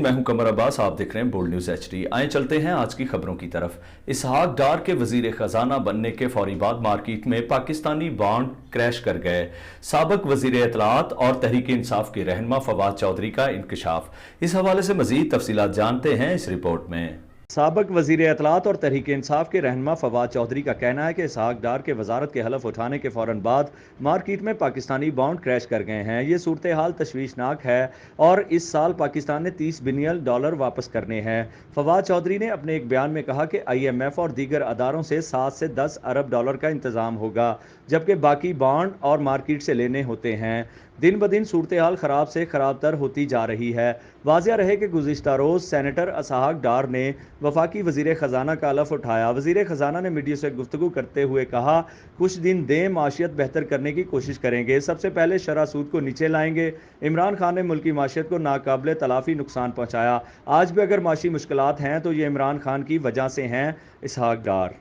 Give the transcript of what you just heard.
मैं हूं कमर अब्बास, आप देख रहे हैं बोल्ड न्यूज HD। आए चलते हैं आज की खबरों की तरफ। इसहाक डार के वजीर खजाना बनने के फौरी बाद मार्केट में पाकिस्तानी बॉन्ड क्रैश कर गए। साबिक वजीर इत्तलात और तहरीक इंसाफ के रहनुमा फवाद चौधरी का इंकशाफ। इस हवाले से मजीद तफसीलात जानते हैं इस रिपोर्ट में। साबिक वजीर इत्तलात और तहरीक इंसाफ के रहनुमा फवाद चौधरी का कहना है कि इसहाक डार के वजारत के हलफ उठाने के फौरन बाद मार्केट में पाकिस्तानी बॉन्ड क्रैश कर गए हैं। ये सूरत हाल तशवीशनाक है और इस साल पाकिस्तान ने $30 बिलियन वापस करने हैं। फवाद चौधरी ने अपने एक बयान में कहा कि IMF और दीगर अदारों से 7 से 10 अरब डॉलर का इंतजाम होगा, जबकि बाकी बॉन्ड और मार्केट से लेने होते हैं। दिन ब दिन सूरत हाल खराब से खराब तर होती जा रही है। वाज़िया रहे कि गुज़िश्ता रोज़ सेनेटर इसहाक डार ने वफाकी वजीर ख़जाना का हलफ उठाया। वजीर ख़जाना ने मीडिया से गुफ्तगू करते हुए कहा, कुछ दिन दें, माशियत बेहतर करने की कोशिश करेंगे। सबसे पहले शरह सूद को नीचे लाएंगे। इमरान खान ने मुल्की माशियत को नाकाबिले तलाफ़ी नुकसान पहुँचाया। आज भी अगर माशी मुश्किलात हैं तो ये इमरान खान की वजह से हैं। इसहाक डार।